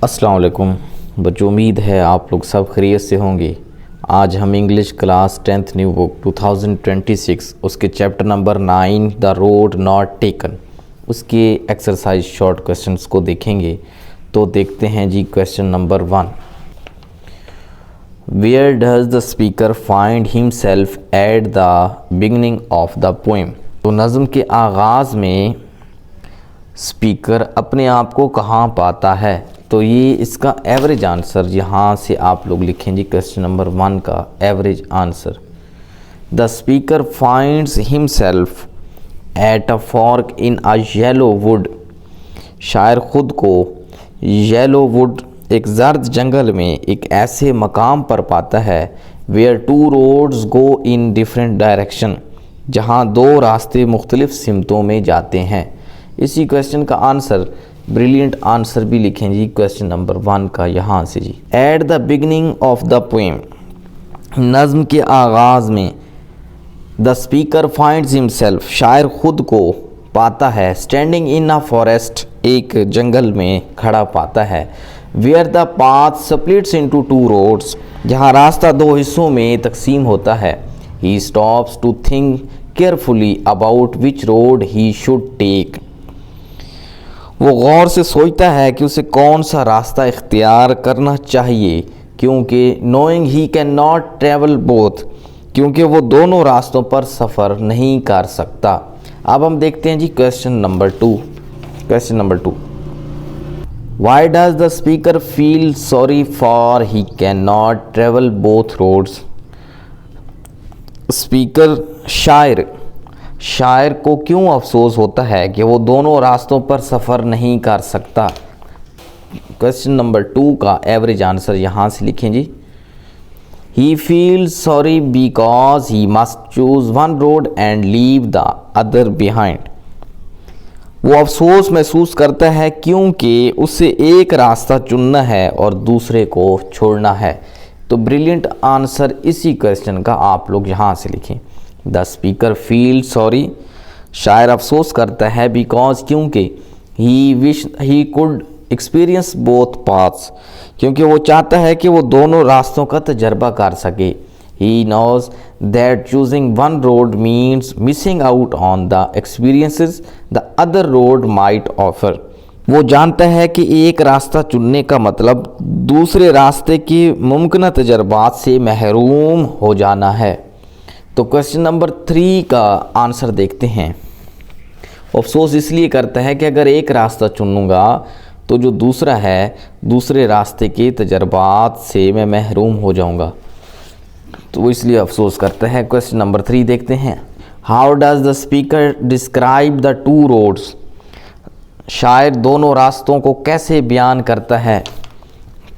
अस्सलाम वालेकुम बच्चों, उम्मीद है आप लोग सब खैरियत से होंगे। आज हम English class 10th new book 2026 उसके chapter number 9 the road not taken उसके एक्सरसाइज शॉर्ट क्वेश्चंस को देखेंगे। तो देखते हैं जी question number 1। Where does the speaker find himself at the beginning of the poem. तो नज़म के आगाज़ में स्पीकर अपने आप को कहाँ पाता है। तो ये इसका एवरेज आंसर यहाँ से आप लोग लिखें जी। क्वेश्चन नंबर 1 का average answer, the speaker finds himself at a fork in a yellow would. शायर ख़ुद को येलो वुड एक जर्द जंगल में एक ऐसे मकाम पर पाता है where two roads go in different direction, जहाँ दो रास्ते मुख्तलिफ सिमतों में जाते हैं। इसी क्वेश्चन का आंसर ब्रिलियंट आंसर भी लिखें जी क्वेश्चन नंबर 1 का यहाँ से जी। At the beginning of the poem, नज़्म के आगाज़ में, द स्पीकर फाइंड्स हिमसेल्फ शायर ख़ुद को पाता है स्टैंडिंग इन अ फॉरेस्ट एक जंगल में खड़ा पाता है, where the path splits into two roads जहाँ रास्ता दो हिस्सों में तकसीम होता है। He stops to think carefully about which road he should take. वो गौर से सोचता है कि उसे कौन सा रास्ता इख्तियार करना चाहिए, क्योंकि knowing he can not travel both, क्योंकि वो दोनों रास्तों पर सफ़र नहीं कर सकता। अब हम देखते हैं जी question number 2। Question number 2, why does the speaker feel sorry for he can not travel both roads. Speaker शायर को क्यों अफसोस होता है कि वो दोनों रास्तों पर सफ़र नहीं कर सकता। क्वेश्चन नंबर 2 का एवरेज आंसर यहाँ से लिखें जी। He feels sorry because he must choose one road and leave the other behind. वो अफसोस महसूस करता है क्योंकि उसे एक रास्ता चुनना है और दूसरे को छोड़ना है। तो ब्रिलियंट आंसर इसी क्वेश्चन का आप लोग यहाँ से लिखें। द स्पीकर फील सॉरी, शायर अफसोस करता है बिकॉज क्योंकि he wish he could experience both paths, क्योंकि वो चाहता है कि वो दोनों रास्तों का तजर्बा कर सके। He knows that choosing one road means missing out on the experiences the other road might offer. वो जानता है कि एक रास्ता चुनने का मतलब दूसरे रास्ते के मुमकिन तजर्बात से महरूम हो जाना है। तो क्वेश्चन नंबर 3 का आंसर देखते हैं। अफसोस इसलिए करता है कि अगर एक रास्ता चुनूंगा तो जो दूसरा है दूसरे रास्ते के तजर्बात से मैं महरूम हो जाऊंगा, तो वो इसलिए अफसोस करता है। क्वेश्चन नंबर 3 देखते हैं। How does the speaker describe the two roads. शायर दोनों रास्तों को कैसे बयान करता है।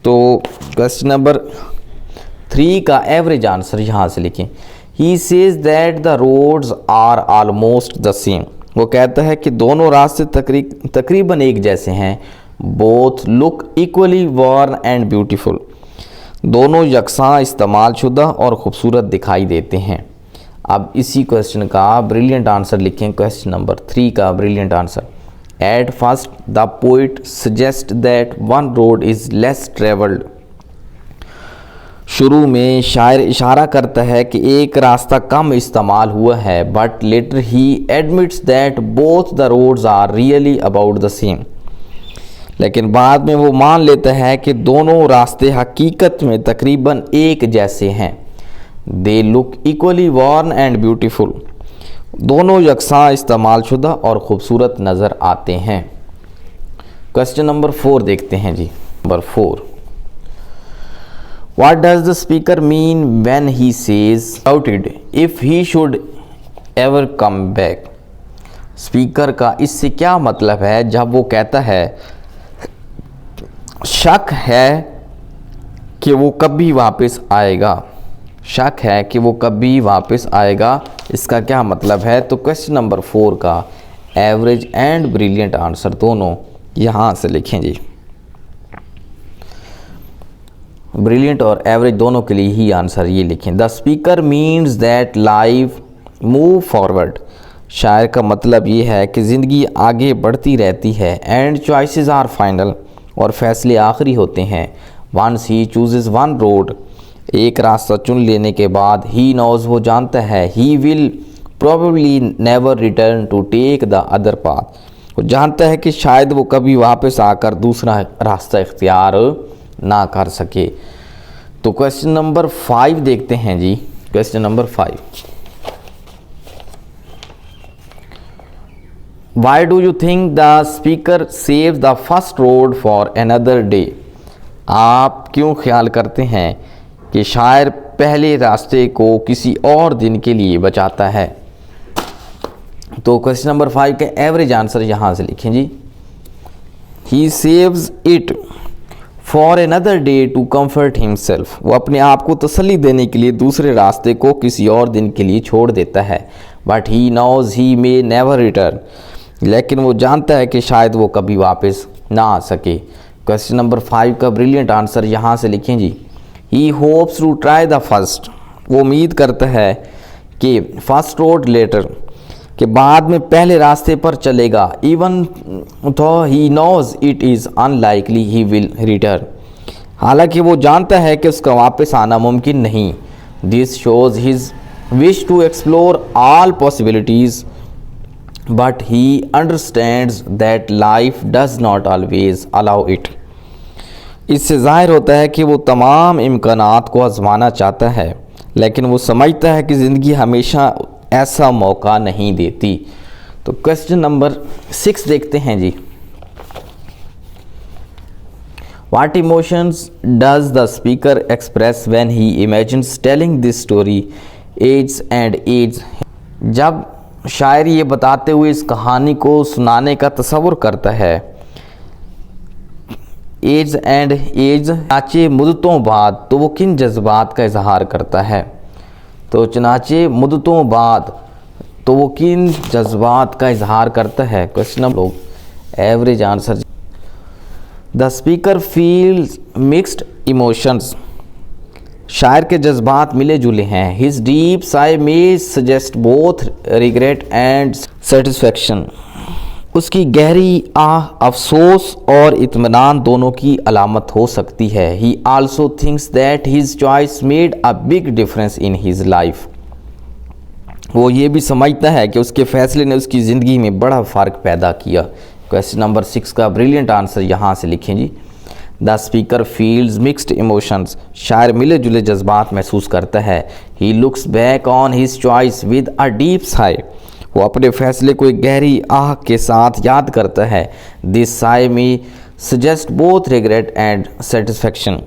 तो क्वेश्चन नंबर 3 का एवरेज आंसर यहाँ से लिखें। He says that the roads are almost the same। वो कहता है कि दोनों रास्ते तकरीबन एक जैसे हैं। Both look equally worn and beautiful। दोनों यकसां इस्तेमाल शुदा और ख़ूबसूरत दिखाई देते हैं। अब इसी क्वेश्चन का ब्रिलियंट आंसर लिखें। क्वेश्चन नंबर 3 का brilliant answer, at first the poet suggest that one road is less travelled. शुरू में शायर इशारा करता है कि एक रास्ता कम इस्तेमाल हुआ है, but later he admits that both the roads are really about the same. लेकिन बाद में वो मान लेता है कि दोनों रास्ते हकीकत में तकरीबन एक जैसे हैं। They look equally worn and beautiful. दोनों यकसां इस्तेमाल शुदा और ख़ूबसूरत नज़र आते हैं। क्वेश्चन नंबर 4 देखते हैं जी। Number 4, What does the speaker mean when he says doubted if he should ever come back। Speaker का इससे क्या मतलब है जब वो कहता है शक है कि वो कभी वापस आएगा। शक है कि वो कभी वापस आएगा, इसका क्या मतलब है। तो क्वेश्चन नंबर 4 का एवरेज एंड ब्रिलियंट आंसर दोनों यहाँ से लिखें जी। ब्रिलियंट और एवरेज दोनों के लिए ही आंसर ये लिखें। The speaker means that life move forward. शायर का मतलब ये है कि ज़िंदगी आगे बढ़ती रहती है। एंड चॉइसेस आर फाइनल, और फैसले आखिरी होते हैं। Once he chooses one road, एक रास्ता चुन लेने के बाद, ही नोज, वो जानता है, he will probably never return to take the other path, वो जानता है कि शायद वो कभी वापस आकर दूसरा रास्ता इख्तियार ना कर सके। तो क्वेश्चन नंबर 5 देखते हैं जी। Question number 5, why do you think the speaker save the first road for another day, आप क्यों ख्याल करते हैं कि शायर पहले रास्ते को किसी और दिन के लिए बचाता है। तो क्वेश्चन नंबर 5 का एवरेज आंसर यहाँ से लिखें जी। He saves it for another day to comfort himself, वो अपने आप को तसल्ली देने के लिए दूसरे रास्ते को किसी और दिन के लिए छोड़ देता है। But he knows he may never return, लेकिन वो जानता है कि शायद वो कभी वापस ना आ सके। क्वेश्चन नंबर 5 का ब्रिलियंट आंसर यहाँ से लिखें जी। He hopes to try the first, वो उम्मीद करता है कि फर्स्ट रोड लेटर, के बाद में पहले रास्ते पर चलेगा। Even though he knows it is unlikely he will return, हालांकि वो जानता है कि उसका वापस आना मुमकिन नहीं। This shows his wish to explore all possibilities, but he understands that life does not always allow it, इससे ज़ाहिर होता है कि वो तमाम इम्कानात को आजमाना चाहता है, लेकिन वो समझता है कि ज़िंदगी हमेशा ऐसा मौका नहीं देती। तो क्वेश्चन नंबर 6 देखते हैं जी। What emotions does the speaker express when he imagines telling this story age and age, जब शायर ये बताते हुए इस कहानी को सुनाने का तसव्वुर करता है। एज एंड एज, चनाचे मुद्दतों बाद, तो वो किन जज्बात का इजहार करता है। तो चनाचे मुद्दतों बाद, तो वो किन जज्बात का इजहार करता है। Question number average answer, the speaker feels mixed emotions, शायर के जज्बात मिले जुले हैं। His deep Sai may suggest both regret and satisfaction, उसकी गहरी आह अफसोस और इत्मीनान दोनों की अलामत हो सकती है। ही also thinks that his choice made a big difference in his life, वो ये भी समझता है कि उसके फैसले ने उसकी ज़िंदगी में बड़ा फ़र्क पैदा किया। क्वेश्चन नंबर 6 का ब्रिलियंट आंसर यहाँ से लिखें जी। The speaker feels mixed emotions, शायर मिले जुले जज्बात महसूस करता है। He looks back on his choice with a deep sigh, वो अपने फैसले को एक गहरी आह के साथ याद करता है। दिस साई में suggest both regret and satisfaction,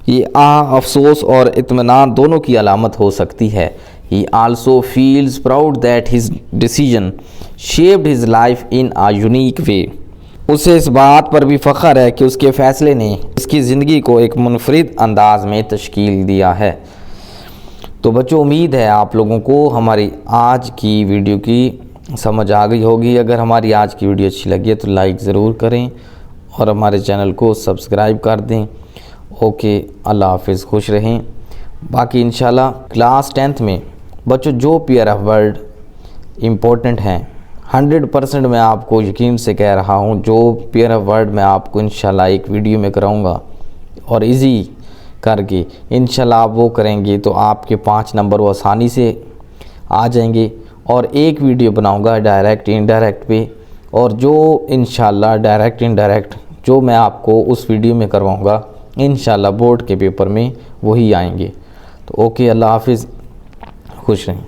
ये आह अफसोस और इत्मीनान दोनों की अलामत हो सकती है। ही also feels proud that his decision shaped his life in a unique way, उसे इस बात पर भी फ़ख्र है कि उसके फ़ैसले ने उसकी ज़िंदगी को एक मुनफरिद अंदाज में तश्कील दिया है। तो बच्चों, उम्मीद है आप लोगों को हमारी आज की वीडियो की समझ आ गई होगी। अगर हमारी आज की वीडियो अच्छी लगी है तो लाइक ज़रूर करें और हमारे चैनल को सब्सक्राइब कर दें। ओके, अल्लाह हाफिज़, खुश रहें। बाकी इंशाल्लाह क्लास 10th में बच्चों जो पेयर ऑफ वर्ड इम्पोर्टेंट हैं 100% मैं आपको यकीन से कह रहा हूँ, जो पेयर ऑफ वर्ड मैं आपको इंशाल्लाह एक वीडियो में कराऊँगा और इजी करके इंशाल्लाह आप वो करेंगे तो आपके 5 नंबर वो आसानी से आ जाएंगे। और एक वीडियो बनाऊँगा डायरेक्ट इनडायरेक्ट पे, और जो इंशाल्लाह डायरेक्ट इनडायरेक्ट जो मैं आपको उस वीडियो में करवाऊँगा इंशाल्लाह बोर्ड के पेपर में वही आएंगे। तो ओके, अल्लाह हाफिज़, खुश रहें।